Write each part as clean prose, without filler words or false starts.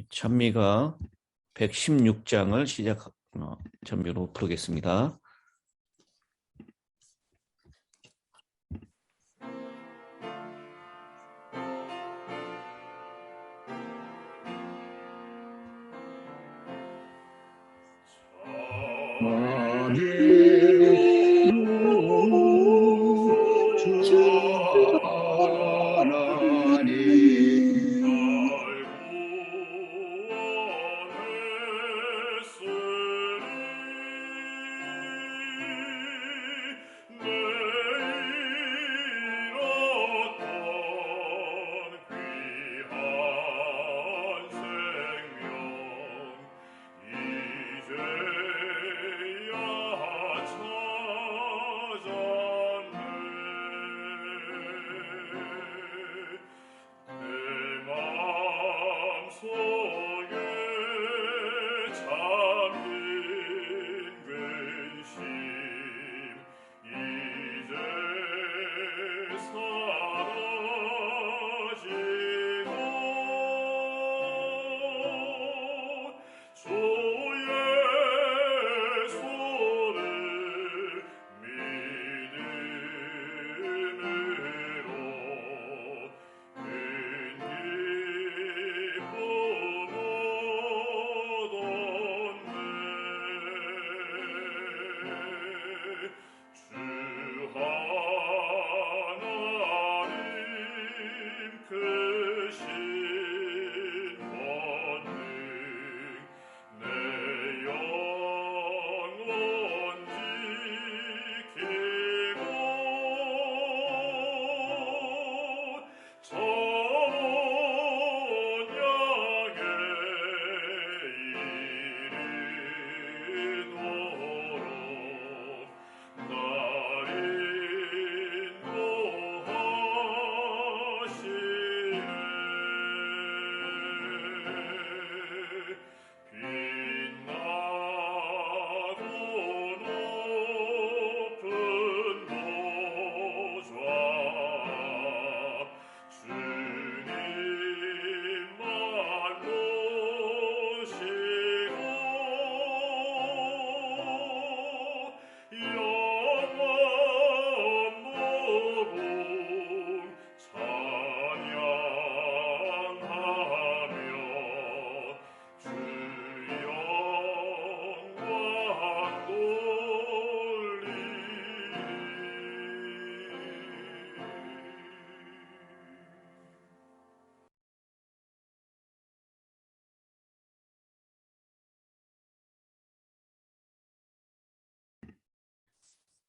찬미가 116장을 찬미로 부르겠습니다.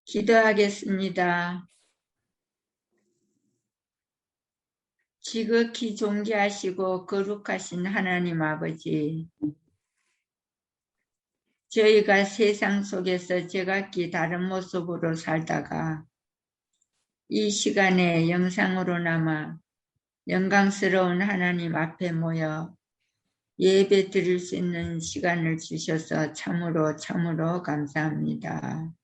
기도하겠습니다. 지극히 존귀하시고 거룩하신 하나님 아버지, 저희가 세상 속에서 제각기 다른 모습으로 살다가 이 시간에 영상으로나마 영광스러운 하나님 앞에 모여 예배 드릴 수 있는 시간을 주셔서 참으로 감사합니다.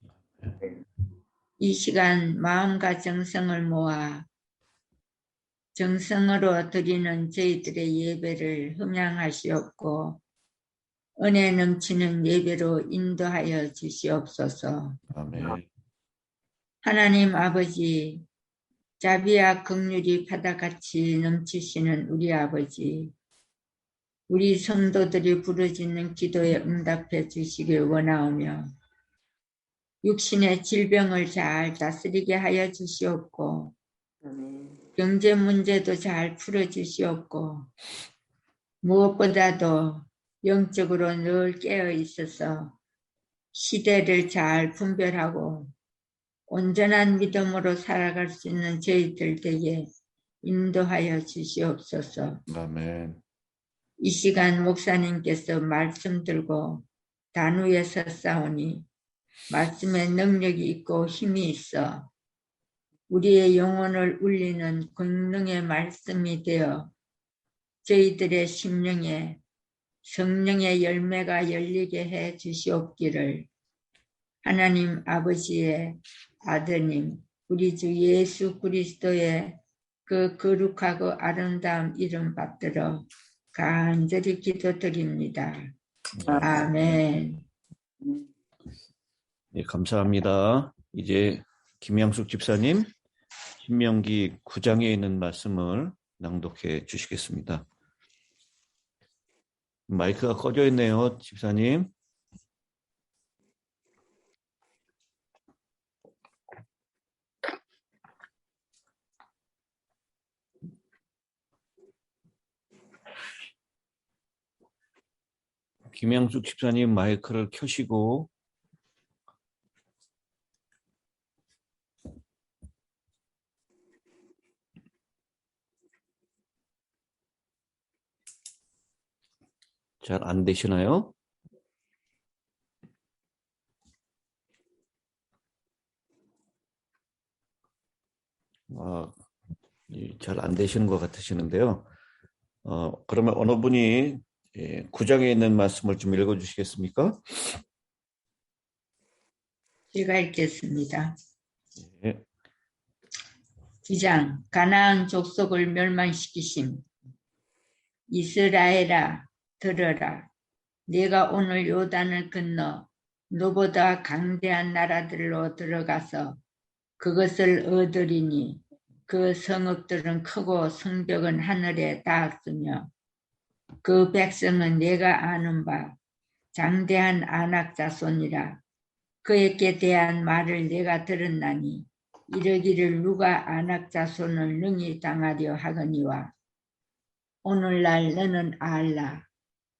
이 시간 마음과 정성을 모아 정성으로 드리는 저희들의 예배를 흠양하시옵고 은혜 넘치는 예배로 인도하여 주시옵소서. 아멘. 하나님 아버지, 자비와 긍휼이 바다같이 넘치시는 우리 아버지, 우리 성도들이 부르짖는 기도에 응답해 주시길 원하오며 육신의 질병을 잘 다스리게 하여 주시옵고 경제 문제도 잘 풀어주시옵고 무엇보다도 영적으로 늘 깨어 있어서 시대를 잘 분별하고 온전한 믿음으로 살아갈 수 있는 저희들 되게 인도하여 주시옵소서. 아멘. 이 시간 목사님께서 말씀 들고 단위에 섰사오니 말씀에 능력이 있고 힘이 있어 우리의 영혼을 울리는 권능의 말씀이 되어 저희들의 심령에 성령의 열매가 열리게 해 주시옵기를 하나님 아버지의 아드님 우리 주 예수 그리스도의 그 거룩하고 아름다운 이름 받들어 간절히 기도드립니다. 아멘. 네, 감사합니다. 이제 김양숙 집사님, 신명기 9장에 있는 말씀을 낭독해 주시겠습니다. 마이크가 꺼져 있네요, 집사님. 김양숙 집사님 마이크를 켜시고 잘 안 되시나요? 잘 안 되시는 것 같으시는데요. 그러면 어느 분이 9장에 있는 말씀을 좀 읽어주시겠습니까? 제가 읽겠습니다. 예. 9장 가나안 족속을 멸망시키심. 이스라엘아 들으라. 네가 오늘 요단을 건너 너보다 강대한 나라들로 들어가서 그것을 얻으리니 그 성읍들은 크고 성벽은 하늘에 닿았으며 그 백성은 내가 아는 바 장대한 아낙 자손이라. 그에게 대한 말을 내가 들었나니 이러기를 누가 아낙 자손을 능히 당하려 하거니와 오늘날 너는 알라.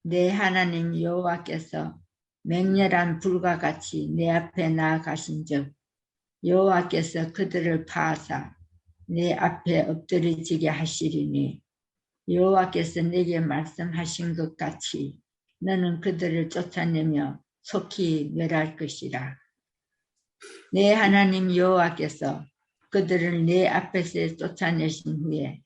내 하나님 여호와께서 맹렬한 불과 같이 내 앞에 나아가신즉 여호와께서 그들을 파하사 내 앞에 엎드려지게 하시리니 여호와께서 내게 말씀하신 것 같이 너는 그들을 쫓아내며 속히 멸할 것이라. 내 하나님 여호와께서 그들을 내 앞에서 쫓아내신 후에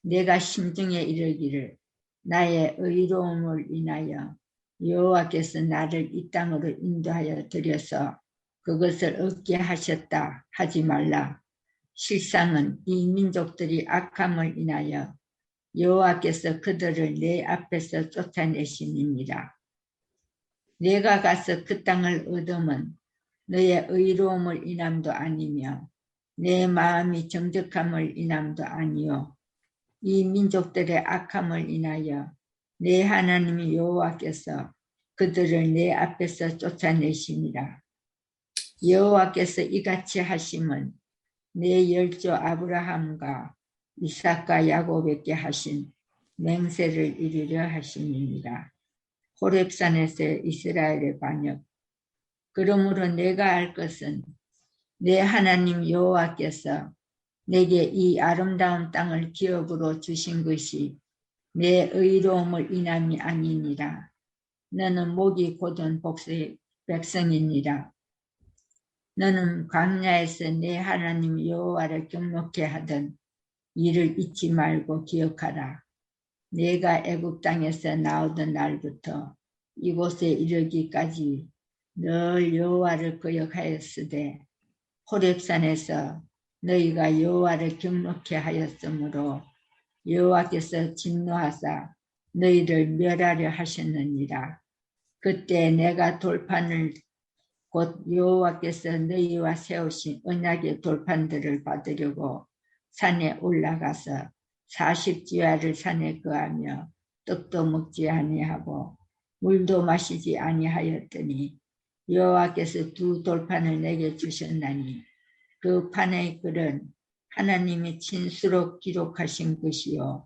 내가 심중에 이르기를 나의 의로움을 인하여 여호와께서 나를 이 땅으로 인도하여 들여서 그것을 얻게 하셨다 하지 말라. 실상은 이 민족들이 악함을 인하여 여호와께서 그들을 내 앞에서 쫓아내심이니라. 내가 가서 그 땅을 얻으면 너의 의로움을 인함도 아니며 내 마음이 정직함을 인함도 아니요 이 민족들의 악함을 인하여 내 하나님 여호와께서 그들을 내 앞에서 쫓아내심이라. 여호와께서 이같이 하심은 내 열조 아브라함과 이삭과 야곱에게 하신 맹세를 이루려 하심이니라. 호렙산에서 이스라엘의 반역. 그러므로 내가 알 것은 내 하나님 여호와께서 내게 이 아름다운 땅을 기업으로 주신 것이 내 의로움을 인함이 아니니라. 너는 목이 곧은 백성이니라. 너는 광야에서 내 하나님 여호와를 경노케 하던 이를 잊지 말고 기억하라. 내가 애굽 땅에서 나오던 날부터 이곳에 이르기까지 늘 여호와를 거역하였으되 호렙산에서 너희가 여호와를 경노케 하였으므로 여호와께서 진노하사 너희를 멸하려 하셨느니라. 그때 내가 돌판을 곧 여호와께서 너희와 세우신 언약의 돌판들을 받으려고 산에 올라가서 40주야를 산에 거하며 떡도 먹지 아니하고 물도 마시지 아니하였더니 여호와께서 두 돌판을 내게 주셨나니 그 판의 글은 하나님이 친수로 기록하신 것이요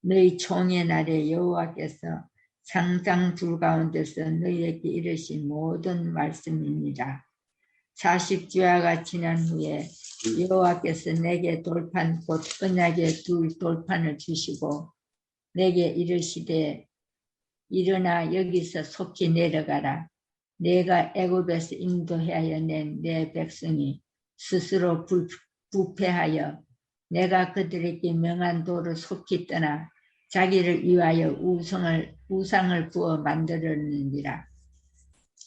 너희 총의 날에 여호와께서 상상 불가운데서 너희에게 이르신 모든 말씀입니다. 40주야가 지난 후에 여호와께서 내게 돌판 곧 언약의 두 돌판을 주시고 내게 이르시되 일어나 여기서 속히 내려가라. 내가 애굽에서 인도하여 낸 내 백성이 스스로 부패하여 내가 그들에게 명한 도를 속히 떠나 자기를 위하여 우상을 부어 만들었느니라.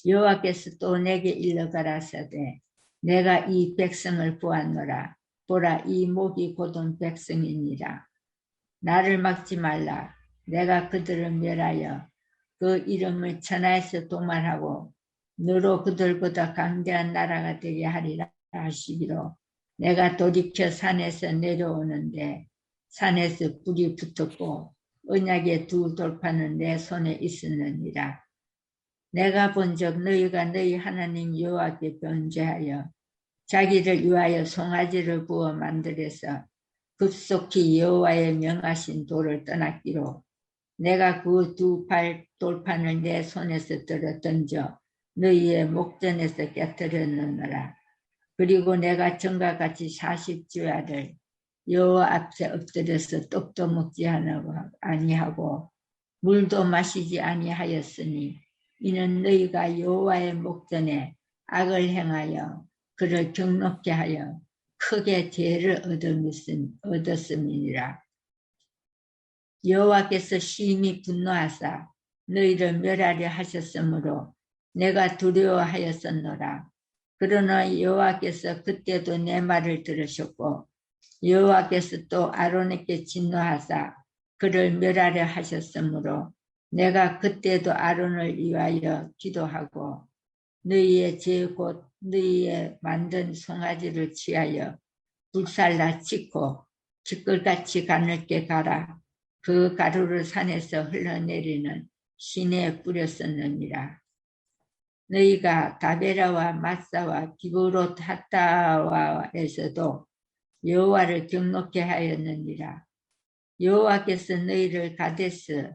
여호와께서 또 내게 일러 가라사대 내가 이 백성을 보았노라. 보라 이 목이 곧은 백성이니라. 나를 막지 말라. 내가 그들을 멸하여 그 이름을 천하에서 도말하고 너로 그들보다 강대한 나라가 되게 하리라 하시기로 내가 돌이켜 산에서 내려오는데 산에서 불이 붙었고 언약의 두 돌판은 내 손에 있었느니라. 내가 본즉 너희가 너희 하나님 여호와께 변제하여 자기를 위하여 송아지를 부어 만들어서 급속히 여호와의 명하신 도를 떠났기로 내가 그 두 팔 돌판을 내 손에서 들어 던져 너희의 목전에서 깨뜨렸느니라. 그리고 내가 전과 같이 40주야를 여호와 앞에 엎드려서 떡도 먹지 아니하고 물도 마시지 아니하였으니 이는 너희가 여호와의 목전에 악을 행하여 그를 경노케 하여 크게 죄를 얻었음이니라. 여호와께서 심히 분노하사 너희를 멸하려 하셨으므로 내가 두려워하였었노라. 그러나 여호와께서 그때도 내 말을 들으셨고 여호와께서 또 아론에게 진노하사 그를 멸하려 하셨으므로 내가 그때도 아론을 위하여 기도하고 너희의 죄 곧 너희의 만든 송아지를 취하여 불살라 치고 지끌같이 가늘게 가라. 그 가루를 산에서 흘러내리는 시내에 뿌렸었느니라. 너희가 다베라와 마사와 기브롯 하타와에서도 여호와를 경노케 하였느니라. 여호와께서 너희를 가데스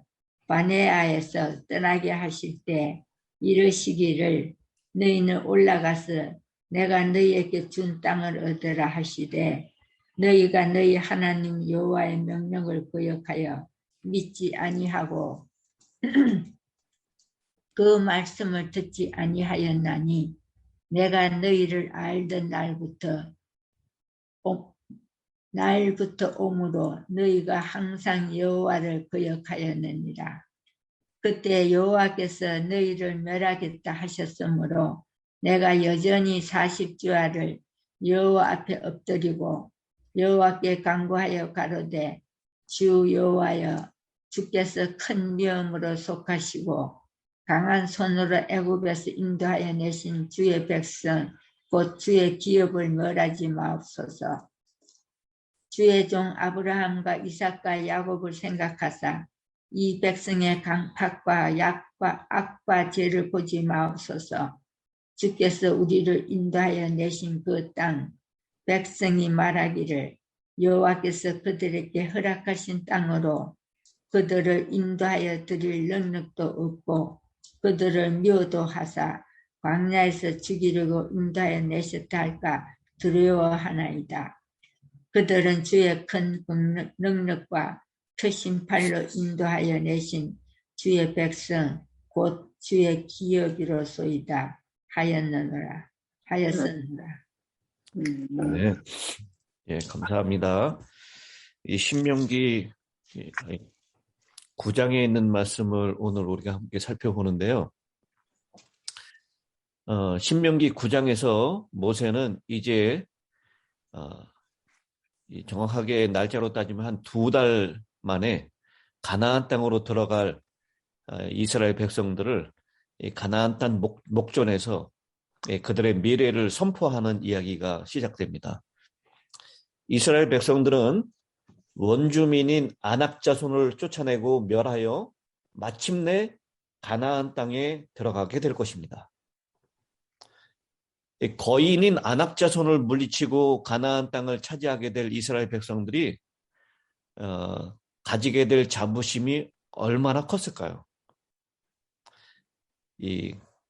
바네아에서 떠나게 하실 때 이르시기를 너희는 올라가서 내가 너희에게 준 땅을 얻으라 하시되 너희가 너희 하나님 여호와의 명령을 거역하여 믿지 아니하고 그 말씀을 듣지 아니하였나니 내가 너희를 알던 날부터 오므로 너희가 항상 여호와를 거역하였느니라. 그때 여호와께서 너희를 멸하겠다 하셨으므로 내가 여전히 40주야를 여호와 앞에 엎드리고 여호와께 간구하여 가로되 주 여호와여 주께서 큰 미움으로 속하시고 강한 손으로 애굽에서 인도하여 내신 주의 백성 곧 주의 기업을 멸하지 마옵소서. 주의 종 아브라함과 이삭과 야곱을 생각하사 이 백성의 강팍과 악과 죄를 보지 마옵소서. 주께서 우리를 인도하여 내신 그 땅 백성이 말하기를 여호와께서 그들에게 허락하신 땅으로 그들을 인도하여 드릴 능력도 없고 그들을 묘도하사 광야에서 죽이려고 인도하여 내셨다 할까 두려워하나이다. 그들은 주의 큰 능력과 크신 팔로 인도하여 내신 주의 백성 곧 주의 기업이로소이다 하였느니라. 네, 예, 감사합니다. 이 신명기 9장에 있는 말씀을 오늘 우리가 함께 살펴보는데요. 신명기 9장에서 모세는 이제 정확하게 날짜로 따지면 한 2달 만에 가나안 땅으로 들어갈 이스라엘 백성들을 가나안 땅 목전에서 그들의 미래를 선포하는 이야기가 시작됩니다. 이스라엘 백성들은 원주민인 아낙 자손을 쫓아내고 멸하여 마침내 가나안 땅에 들어가게 될 것입니다. 거인인 아낙 자손을 물리치고 가나안 땅을 차지하게 될 이스라엘 백성들이 가지게 될 자부심이 얼마나 컸을까요?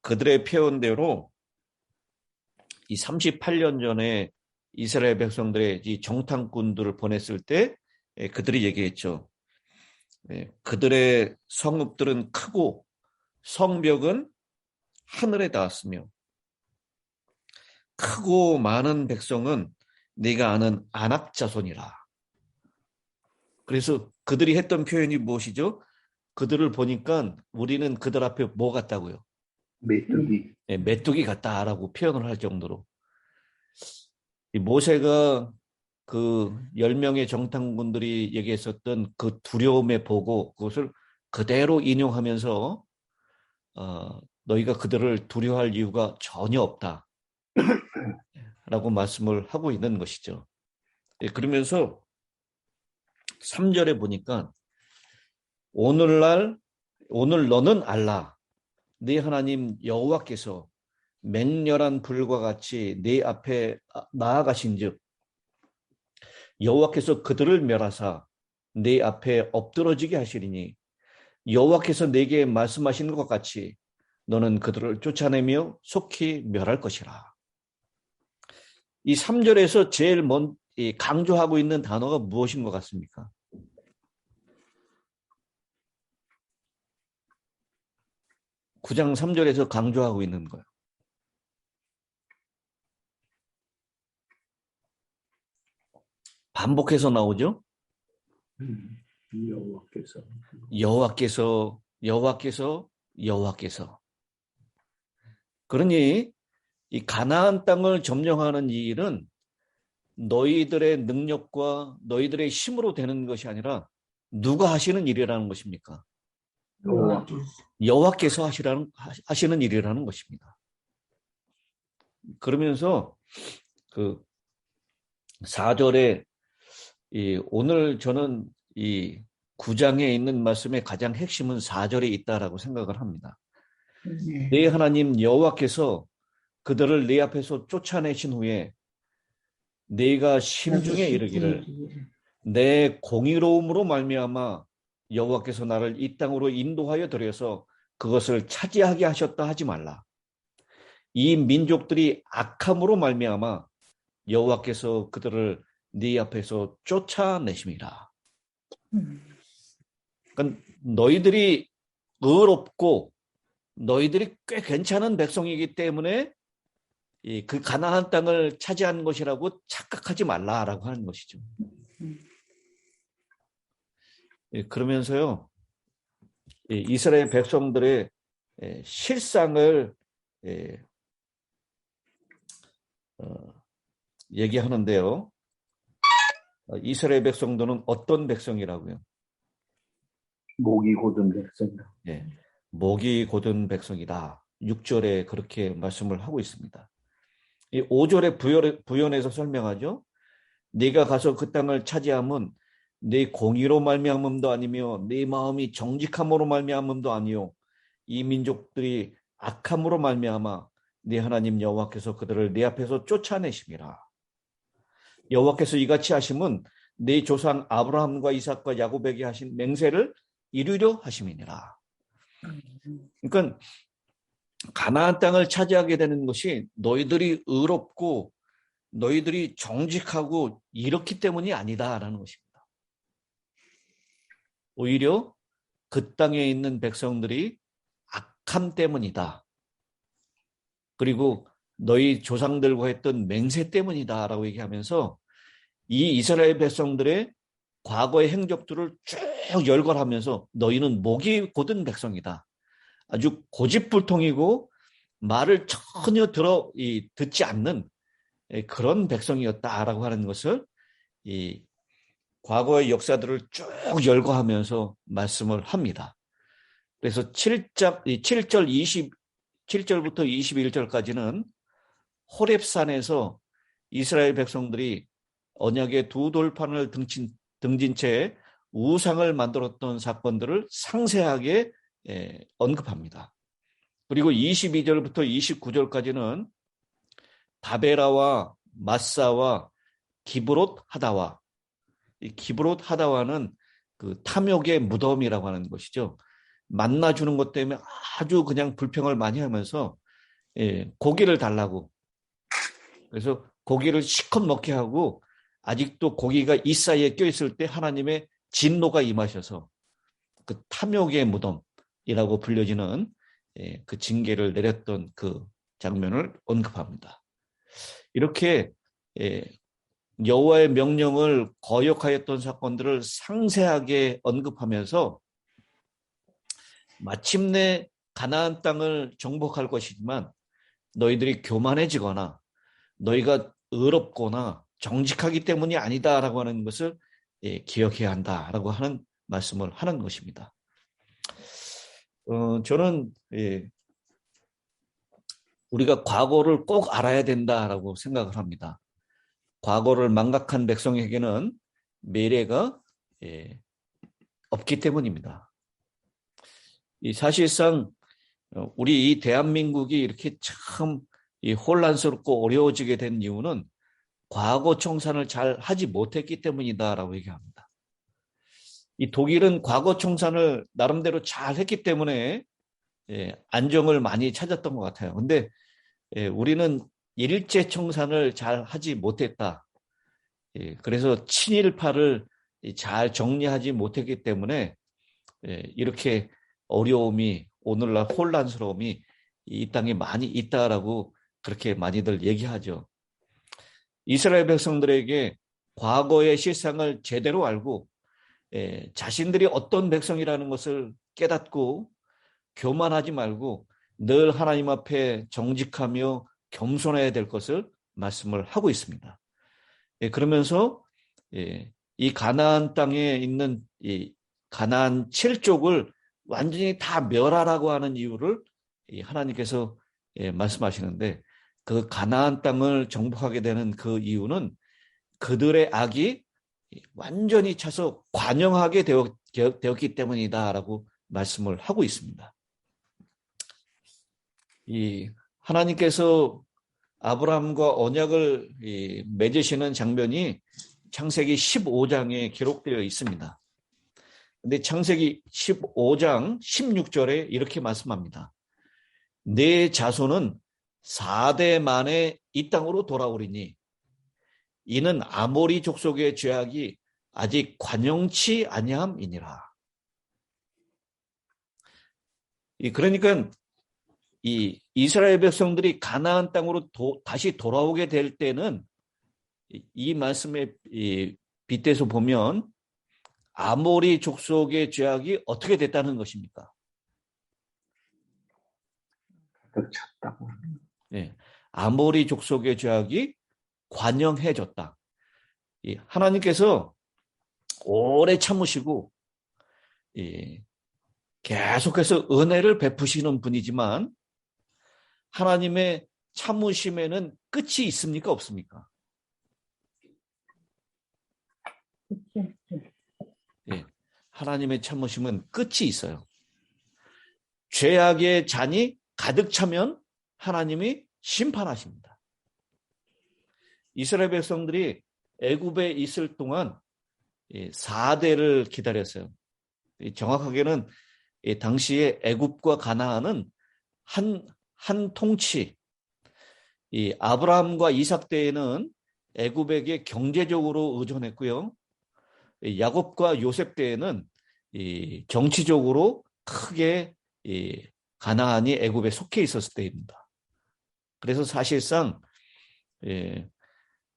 그들의 표현대로 이 38년 전에 이스라엘 백성들의 이 정탐꾼들을 보냈을 때 그들이 얘기했죠. 그들의 성읍들은 크고 성벽은 하늘에 닿았으며 크고 많은 백성은 네가 아는 아낙 자손이라. 그래서 그들이 했던 표현이 무엇이죠? 그들을 보니까 우리는 그들 앞에 뭐 같다고요? 메뚜기. 네, 메뚜기 같다라고 표현을 할 정도로. 이 모세가 그 10명의 정탐꾼들이 얘기했었던 그 두려움의 보고 그것을 그대로 인용하면서 너희가 그들을 두려워할 이유가 전혀 없다 라고 말씀을 하고 있는 것이죠. 예, 그러면서 3절에 보니까 오늘 너는 알라 네 하나님 여호와께서 맹렬한 불과 같이 네 앞에 나아가신즉 여호와께서 그들을 멸하사 네 앞에 엎드러지게 하시리니 여호와께서 내게 말씀하신 것 같이 너는 그들을 쫓아내며 속히 멸할 것이라. 이 3절에서 제일 강조하고 있는 단어가 무엇인 것 같습니까? 구장 3절에서 강조하고 있는 거예요. 반복해서 나오죠? 여호와께서. 그러니 이 가나안 땅을 점령하는 이 일은 너희들의 능력과 너희들의 힘으로 되는 것이 아니라 누가 하시는 일이라는 것입니까? 여호와께서 하시는 일이라는 것입니다. 그러면서 그 4절에 오늘 저는 이 9장에 있는 말씀의 가장 핵심은 4절에 있다라고 생각을 합니다. 네 하나님 여호와께서 그들을 네 앞에서 쫓아내신 후에 네가 심중에 이르기를 내 공의로움으로 말미암아 여호와께서 나를 이 땅으로 인도하여 들여서 그것을 차지하게 하셨다 하지 말라. 이 민족들이 악함으로 말미암아 여호와께서 그들을 네 앞에서 쫓아내심이라. 그러니까 너희들이 의롭고 너희들이 꽤 괜찮은 백성이기 때문에 그 가나안 땅을 차지한 것이라고 착각하지 말라라고 하는 것이죠. 그러면서요, 이스라엘 백성들의 실상을 얘기하는데요. 이스라엘 백성들은 어떤 백성이라고요? 목이 곧은 백성이다. 네, 목이 곧은 백성이다. 6절에 그렇게 말씀을 하고 있습니다. 이 5절에 부연해서 설명하죠. 네가 가서 그 땅을 차지함은 네 공의로 말미암음도 아니며 네 마음이 정직함으로 말미암음도 아니요 이 민족들이 악함으로 말미암아 네 하나님 여호와께서 그들을 네 앞에서 쫓아내심이라. 여호와께서 이같이 하심은 네 조상 아브라함과 이삭과 야곱에게 하신 맹세를 이루려 하심이니라. 그러니까 가나안 땅을 차지하게 되는 것이 너희들이 의롭고 너희들이 정직하고 이렇기 때문이 아니다라는 것입니다. 오히려 그 땅에 있는 백성들이 악함 때문이다. 그리고 너희 조상들과 했던 맹세 때문이다라고 얘기하면서 이 이스라엘 백성들의 과거의 행적들을 쭉 열거하면서 너희는 목이 곧은 백성이다. 아주 고집불통이고 말을 전혀 듣지 않는 그런 백성이었다라고 하는 것을 이 과거의 역사들을 쭉 열거하면서 말씀을 합니다. 그래서 7절부터 21절까지는 호렙산에서 이스라엘 백성들이 언약의 두 돌판을 등진 채 우상을 만들었던 사건들을 상세하게 언급합니다. 그리고 22절부터 29절까지는 다베라와 마사와 기브롯 하다와, 이 기브롯 하다와는 그 탐욕의 무덤이라고 하는 것이죠. 만나주는 것 때문에 아주 그냥 불평을 많이 하면서 고기를 달라고, 그래서 고기를 실컷 먹게 하고 아직도 고기가 이 사이에 껴있을 때 하나님의 진노가 임하셔서 그 탐욕의 무덤이라고 불려지는 그 징계를 내렸던 그 장면을 언급합니다. 이렇게 여호와의 명령을 거역하였던 사건들을 상세하게 언급하면서 마침내 가나안 땅을 정복할 것이지만 너희들이 교만해지거나 너희가 의롭거나 정직하기 때문이 아니다라고 하는 것을 기억해야 한다라고 하는 말씀을 하는 것입니다. 저는 우리가 과거를 꼭 알아야 된다라고 생각을 합니다. 과거를 망각한 백성에게는 미래가 없기 때문입니다. 사실상 우리 이 대한민국이 이렇게 참 혼란스럽고 어려워지게 된 이유는 과거 청산을 잘 하지 못했기 때문이다라고 얘기합니다. 이 독일은 과거 청산을 나름대로 잘 했기 때문에 안정을 많이 찾았던 것 같아요. 근데 우리는 일제 청산을 잘 하지 못했다. 그래서 친일파를 잘 정리하지 못했기 때문에 이렇게 어려움이, 오늘날 혼란스러움이 이 땅에 많이 있다라고 그렇게 많이들 얘기하죠. 이스라엘 백성들에게 과거의 실상을 제대로 알고 자신들이 어떤 백성이라는 것을 깨닫고 교만하지 말고 늘 하나님 앞에 정직하며 겸손해야 될 것을 말씀을 하고 있습니다. 그러면서 이 가나안 땅에 있는 이 가나안 7족을 완전히 다 멸하라고 하는 이유를 하나님께서 말씀하시는데, 그 가나안 땅을 정복하게 되는 그 이유는 그들의 악이 완전히 차서 관영하게 되었기 때문이다라고 말씀을 하고 있습니다. 이 하나님께서 아브라함과 언약을 맺으시는 장면이 창세기 15장에 기록되어 있습니다. 근데 창세기 15장 16절에 이렇게 말씀합니다. 내 자손은 4대 만에 이 땅으로 돌아오리니 이는 아모리 족속의 죄악이 아직 관영치 아니함이니라. 그러니까 이 이스라엘 백성들이 가나안 땅으로 다시 돌아오게 될 때는 이 말씀에 빗대서 보면 아모리 족속의 죄악이 어떻게 됐다는 것입니까? 가득 찼다고. 아모리 족속의 죄악이 관영해졌다. 하나님께서 오래 참으시고 계속해서 은혜를 베푸시는 분이지만 하나님의 참으심에는 끝이 있습니까? 없습니까? 하나님의 참으심은 끝이 있어요. 죄악의 잔이 가득 차면 하나님이 심판하십니다. 이스라엘 백성들이 애굽에 있을 동안 4대를 기다렸어요. 정확하게는 당시에 애굽과 가나안은 한 통치, 아브라함과 이삭 때에는 애굽에게 경제적으로 의존했고요. 야곱과 요셉 때에는 정치적으로 크게 가나안이 애굽에 속해 있었을 때입니다. 그래서 사실상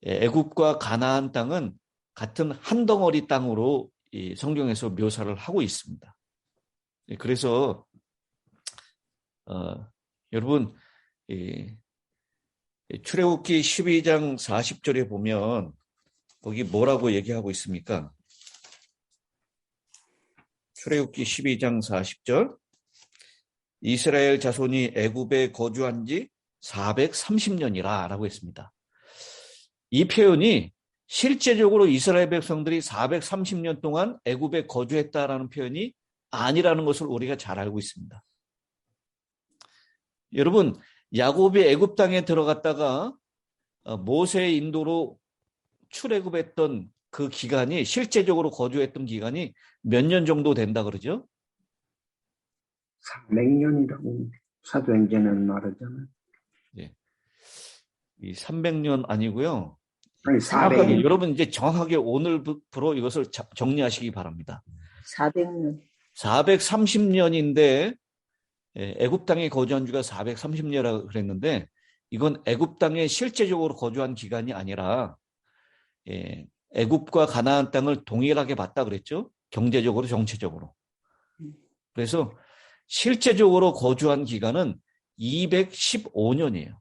애굽과 가나안 땅은 같은 한 덩어리 땅으로 성경에서 묘사를 하고 있습니다. 그래서 여러분 출애굽기 12장 40절에 보면 거기 뭐라고 얘기하고 있습니까? 출애굽기 12장 40절, 이스라엘 자손이 애굽에 거주한 지 430년이라 라고 했습니다. 이 표현이 실제적으로 이스라엘 백성들이 430년 동안 애굽에 거주했다라는 표현이 아니라는 것을 우리가 잘 알고 있습니다. 여러분, 야곱이 애굽 땅에 들어갔다가 모세의 인도로 출애굽했던 그 기간이, 실제적으로 거주했던 기간이 몇 년 정도 된다 그러죠? 300년이라고 사도행전은 말하잖아요. 이 300년 아니고요. 아니, 정확하게 400년. 여러분 이제 정확하게 오늘부로 이것을 정리하시기 바랍니다. 400년. 430년인데 애굽 땅에 거주한 지가 430년이라고 그랬는데 이건 애굽 땅에 실제적으로 거주한 기간이 아니라 애굽과 가나안 땅을 동일하게 봤다 그랬죠. 경제적으로, 정치적으로. 그래서 실제적으로 거주한 기간은 215년이에요.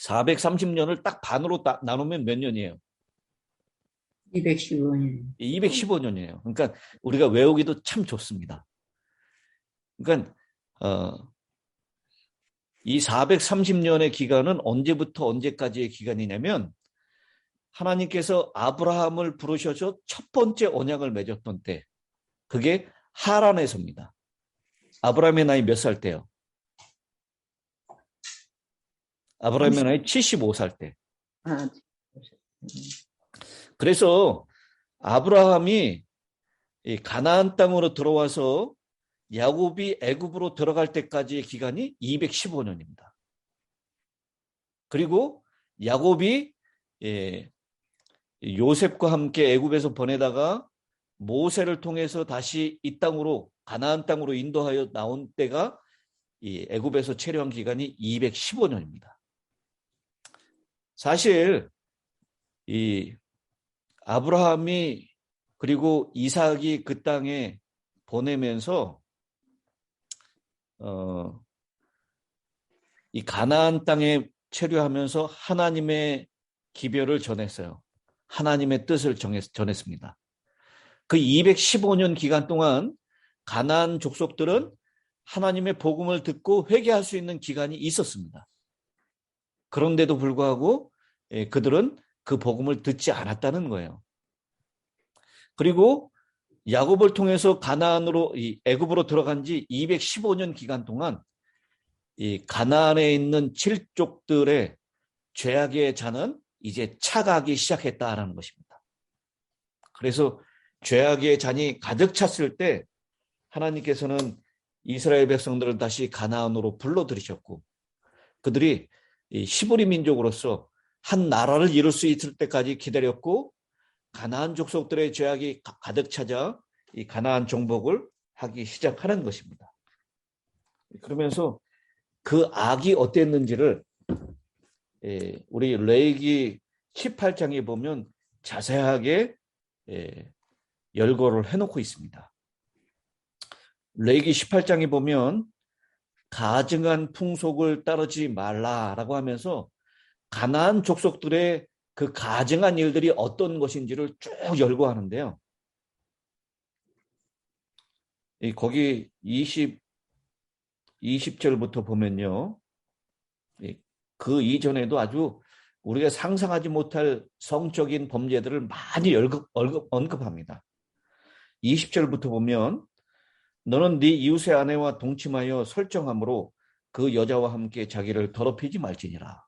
430년을 딱 반으로 나누면 몇 년이에요? 215년. 215년이에요. 그러니까 우리가 외우기도 참 좋습니다. 그러니까 이 430년의 기간은 언제부터 언제까지의 기간이냐면 하나님께서 아브라함을 부르셔서 첫 번째 언약을 맺었던 때, 그게 하란에서입니다. 아브라함의 나이 몇 살 때요? 아브라함의 나이 75살 때. 아, 그래서 아브라함이 이 가나안 땅으로 들어와서 야곱이 애굽으로 들어갈 때까지의 기간이 215년입니다. 그리고 야곱이 요셉과 함께 애굽에서 보내다가 모세를 통해서 다시 이 땅으로 가나안 땅으로 인도하여 나온 때가 이 애굽에서 체류한 기간이 215년입니다. 사실 이 아브라함이 그리고 이삭이 그 땅에 보내면서 이 가나안 땅에 체류하면서 하나님의 기별을 전했어요. 하나님의 뜻을 전했습니다. 그 215년 기간 동안 가나안 족속들은 하나님의 복음을 듣고 회개할 수 있는 기간이 있었습니다. 그런데도 불구하고 그들은 그 복음을 듣지 않았다는 거예요. 그리고 야곱을 통해서 가나안으로 애굽으로 들어간 지 215년 기간 동안 이 가나안에 있는 7족들의 죄악의 잔은 이제 차가기 시작했다라는 것입니다. 그래서 죄악의 잔이 가득 찼을 때 하나님께서는 이스라엘 백성들을 다시 가나안으로 불러들이셨고 그들이 히브리 민족으로서 한 나라를 이룰 수 있을 때까지 기다렸고 가나안 족속들의 죄악이 가득 찾아 이 가나안 정복을 하기 시작하는 것입니다. 그러면서 그 악이 어땠는지를 우리 레위기 18장에 보면 자세하게 열거를 해놓고 있습니다. 레위기 18장에 보면 가증한 풍속을 따르지 말라라고 하면서 가나안 족속들의 그 가증한 일들이 어떤 것인지를 쭉 열거하는데요. 거기 20절부터 보면요. 그 이전에도 아주 우리가 상상하지 못할 성적인 범죄들을 많이 언급합니다. 20절부터 보면 너는 네 이웃의 아내와 동침하여 설정함으로 그 여자와 함께 자기를 더럽히지 말지니라.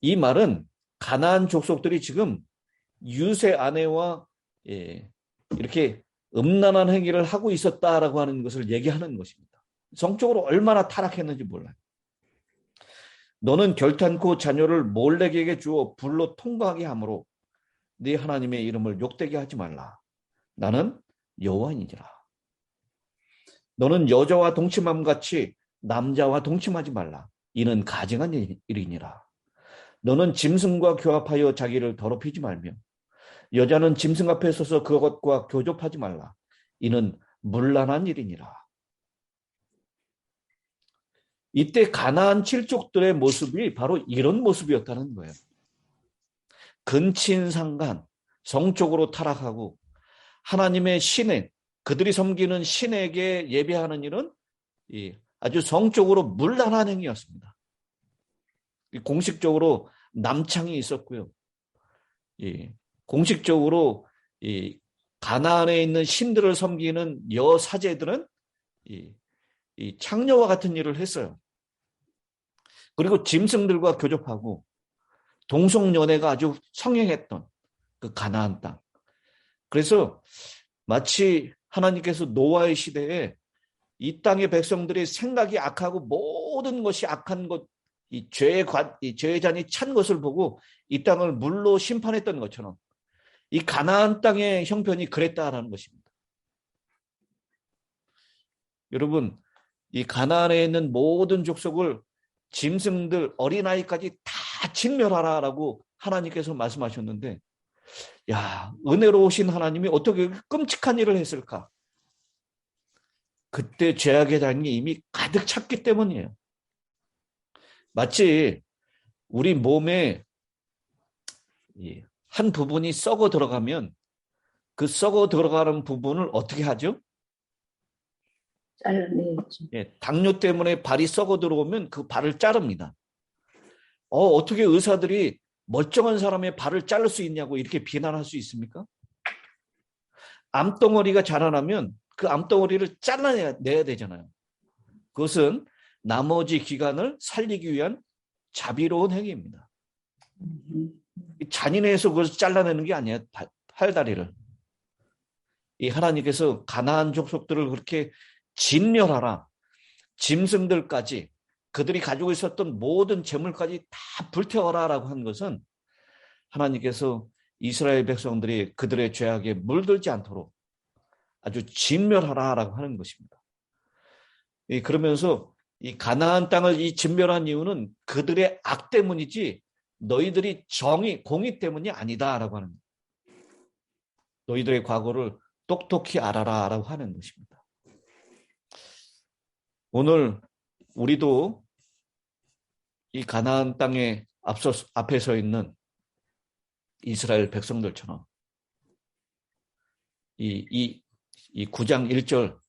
이 말은 가나안 족속들이 지금 이웃의 아내와 이렇게 음란한 행위를 하고 있었다라고 하는 것을 얘기하는 것입니다. 성적으로 얼마나 타락했는지 몰라요. 너는 결탄코 자녀를 몰렉에게 주어 불로 통과하게 하므로 네 하나님의 이름을 욕되게 하지 말라. 나는 여호와이니라. 너는 여자와 동침함 같이 남자와 동침하지 말라. 이는 가증한 일이니라. 너는 짐승과 교합하여 자기를 더럽히지 말며 여자는 짐승 앞에 서서 그것과 교접하지 말라. 이는 문란한 일이니라. 이때 가나안 7족들의 모습이 바로 이런 모습이었다는 거예요. 근친상간, 성적으로 타락하고 하나님의 신에 그들이 섬기는 신에게 예배하는 일은 아주 성적으로 문란한 행위였습니다. 공식적으로 남창이 있었고요. 공식적으로 가나안에 있는 신들을 섬기는 여사제들은 창녀와 같은 일을 했어요. 그리고 짐승들과 교접하고 동성연애가 아주 성행했던 그 가나안 땅. 그래서 마치 하나님께서 노아의 시대에 이 땅의 백성들의 생각이 악하고 모든 것이 악한 것, 이 죄의 잔이 찬 것을 보고 이 땅을 물로 심판했던 것처럼 이 가나안 땅의 형편이 그랬다라는 것입니다. 여러분, 이 가나안에 있는 모든 족속을 짐승들, 어린아이까지 다 진멸하라라고 하나님께서 말씀하셨는데, 야, 은혜로우신 하나님이 어떻게 끔찍한 일을 했을까? 그때 죄악의 잔이 이미 가득 찼기 때문이에요. 마치 우리 몸에 한 부분이 썩어 들어가면 그 썩어 들어가는 부분을 어떻게 하죠? 잘라내야지. 당뇨 때문에 발이 썩어 들어오면 그 발을 자릅니다. 어떻게 의사들이 멀쩡한 사람의 발을 자를 수 있냐고 이렇게 비난할 수 있습니까? 암덩어리가 자라나면 그 암덩어리를 잘라내야 되잖아요. 그것은 나머지 기관을 살리기 위한 자비로운 행위입니다. 잔인해서 그것을 잘라내는 게 아니에요. 팔다리를. 이 하나님께서 가나안 족속들을 그렇게 진멸하라. 짐승들까지 그들이 가지고 있었던 모든 재물까지 다 불태워라라고 한 것은 하나님께서 이스라엘 백성들이 그들의 죄악에 물들지 않도록 아주 진멸하라라고 하는 것입니다. 그러면서 이 가나안 땅을 이 진멸한 이유는 그들의 악 때문이지 너희들이 공의 때문이 아니다라고 하는 거예요. 너희들의 과거를 똑똑히 알아라라고 하는 것입니다. 오늘 우리도 이 가나안 땅에 앞에 서 있는 이스라엘 백성들처럼 이 9장 1절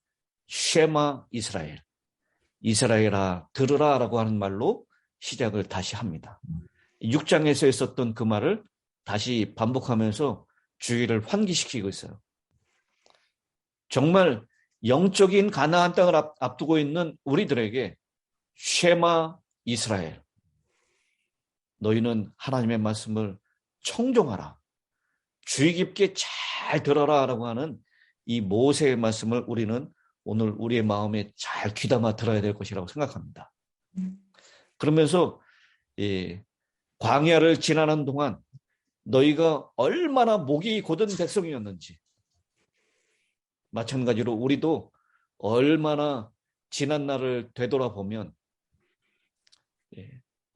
쉐마 이스라엘, 이스라엘아 들으라라고 하는 말로 시작을 다시 합니다. 6장에서 했었던 그 말을 다시 반복하면서 주의를 환기시키고 있어요. 정말 영적인 가나안 땅을 앞두고 있는 우리들에게 쉐마 이스라엘, 너희는 하나님의 말씀을 청종하라, 주의 깊게 잘 들어라라고 하는 이 모세의 말씀을 우리는 오늘 우리의 마음에 잘 귀담아 들어야 될 것이라고 생각합니다. 그러면서 광야를 지나는 동안 너희가 얼마나 목이 곧은 백성이었는지, 마찬가지로 우리도 얼마나 지난 날을 되돌아보면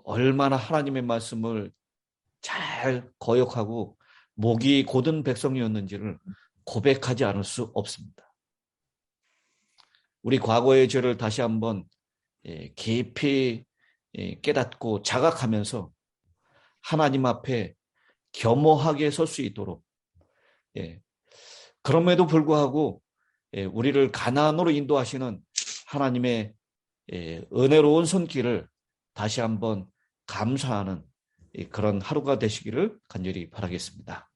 얼마나 하나님의 말씀을 잘 거역하고 목이 곧은 백성이었는지를 고백하지 않을 수 없습니다. 우리 과거의 죄를 다시 한번 깊이 깨닫고 자각하면서 하나님 앞에 겸허하게 설 수 있도록, 그럼에도 불구하고 우리를 가나안으로 인도하시는 하나님의 은혜로운 손길을 다시 한번 감사하는 그런 하루가 되시기를 간절히 바라겠습니다.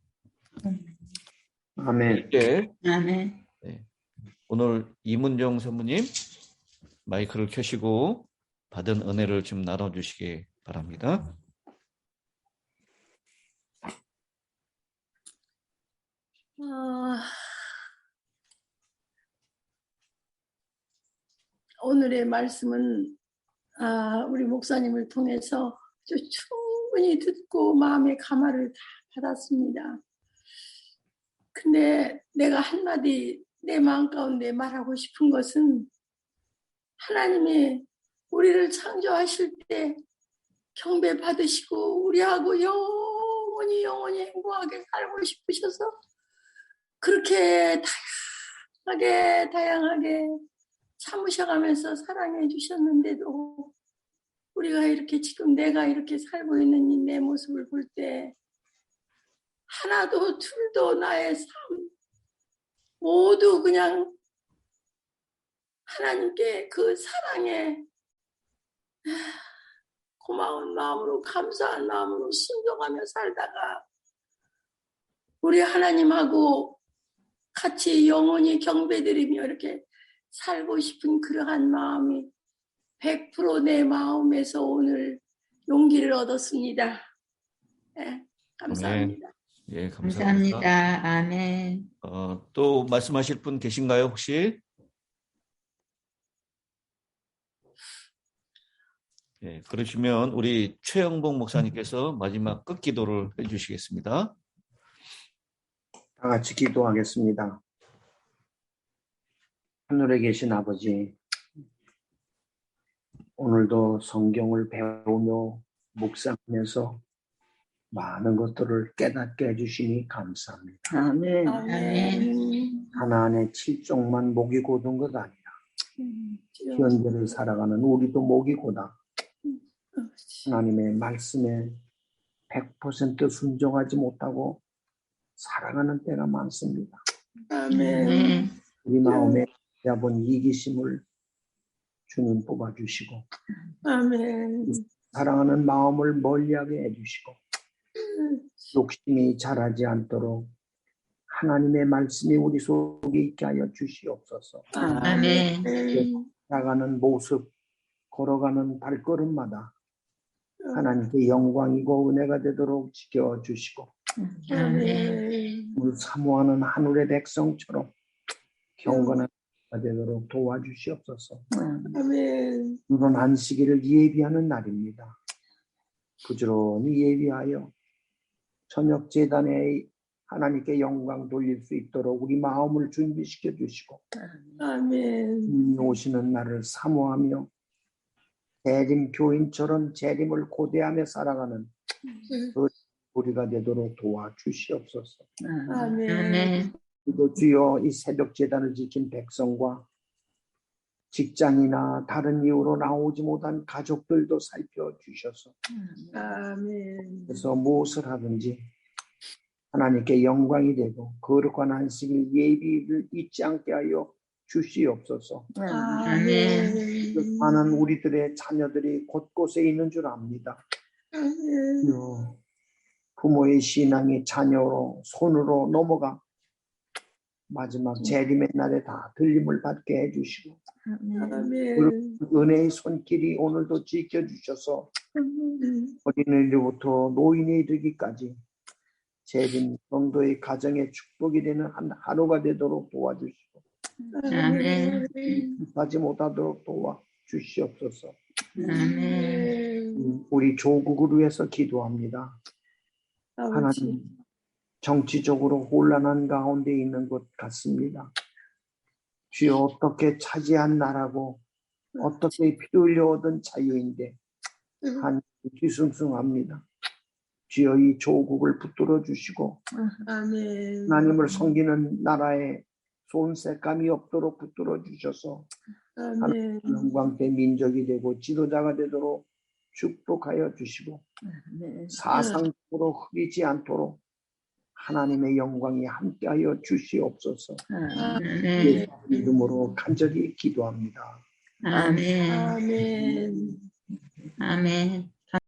아멘. 이때 아멘. 오늘 이문정 선부님 마이크를 켜시고 받은 은혜를 좀 나눠주시기 바랍니다. 오늘의 말씀은 우리 목사님을 통해서 아주 충분히 듣고 마음의 감화를 다 받았습니다. 근데 내가 한마디 내 마음 가운데 말하고 싶은 것은, 하나님이 우리를 창조하실 때 경배 받으시고 우리하고 영원히 행복하게 살고 싶으셔서 그렇게 다양하게 참으셔가면서 사랑해 주셨는데도 우리가 이렇게 지금 내가 이렇게 살고 있는 이 내 모습을 볼 때 하나도 둘도 나의 삶 모두 그냥 하나님께 그 사랑에 고마운 마음으로, 감사한 마음으로 순종하며 살다가 우리 하나님하고 같이 영원히 경배드리며 이렇게 살고 싶은 그러한 마음이 100% 내 마음에서 오늘 용기를 얻었습니다. 네, 감사합니다. 예, 감사합니다. 감사합니다. 아멘. 또 말씀하실 분 계신가요, 혹시? 예, 그러시면 우리 최영봉 목사님께서 마지막 끝기도를 해주시겠습니다. 다 같이 기도하겠습니다. 하늘에 계신 아버지, 오늘도 성경을 배우며 묵상하면서 많은 것들을 깨닫게 해주시니 감사합니다. 아멘. 아멘. 하나님의 7종만 목이 곧은 것 아니라 현재를 살아가는 우리도 목이 고다. 하나님의 말씀에 100% 순종하지 못하고 살아가는 때가 많습니다. 아멘. 우리 마음에 잡은 이기심을 주님 뽑아주시고 아멘. 사랑하는 마음을 멀리하게 해주시고 욕심이 자라지 않도록 하나님의 말씀이 우리 속에 있게 하여 주시옵소서. 아멘. 나가는 모습, 걸어가는 발걸음마다 하나님께 영광이고 은혜가 되도록 지켜주시고 아멘. 우리 사모하는 하늘의 백성처럼 경건한 가 되도록 도와주시옵소서. 아멘. 이번 안식일을 예비하는 날입니다. 부지런히 예비하여 저녁 제단에 하나님께 영광 돌릴 수 있도록 우리 마음을 준비시켜 주시고 아멘. 오시는 날을 사모하며 재림 교인처럼 재림을 고대하며 살아가는 그 우리가 되도록 도와주시옵소서. 아멘. 그리고 주여 이 새벽 제단을 지킨 백성과 직장이나 다른 이유로 나오지 못한 가족들도 살펴주셔서 아멘. 그래서 무엇을 하든지 하나님께 영광이 되고 거룩한 안식일 예비를 잊지 않게 하여 주시옵소서. 아멘. 많은 우리들의 자녀들이 곳곳에 있는 줄 압니다. 아멘. 부모의 신앙이 자녀로 손으로 넘어가 마지막 재림의 날에 다 들림을 받게 해주시고 아멘. 은혜의 손길이 오늘도 지켜주셔서 어린이들부터 노인에 이르기까지 재림 성도의 가정의 축복이 되는 한 하루가 되도록 도와주시고 아멘. 하지 못하도록 도와주시옵소서. 아멘. 우리 조국을 위해서 기도합니다. 아버지. 하나님 정치적으로 혼란한 가운데 있는 것 같습니다. 주여 어떻게 차지한 나라고 어떻게 피 흘려 얻은 자유인데 하나님 뒤숭숭합니다. 주여 이 조국을 붙들어 주시고 아멘. 하나님을 섬기는 나라에 손색감이 없도록 붙들어 주셔서 아멘. 영광의 민족이 되고 지도자가 되도록 축복하여 주시고 사상적으로 흐리지 않도록 하나님의 영광이 함께하여 주시옵소서. 예수 이름으로 간절히 기도합니다. 아멘. 아멘. 아멘.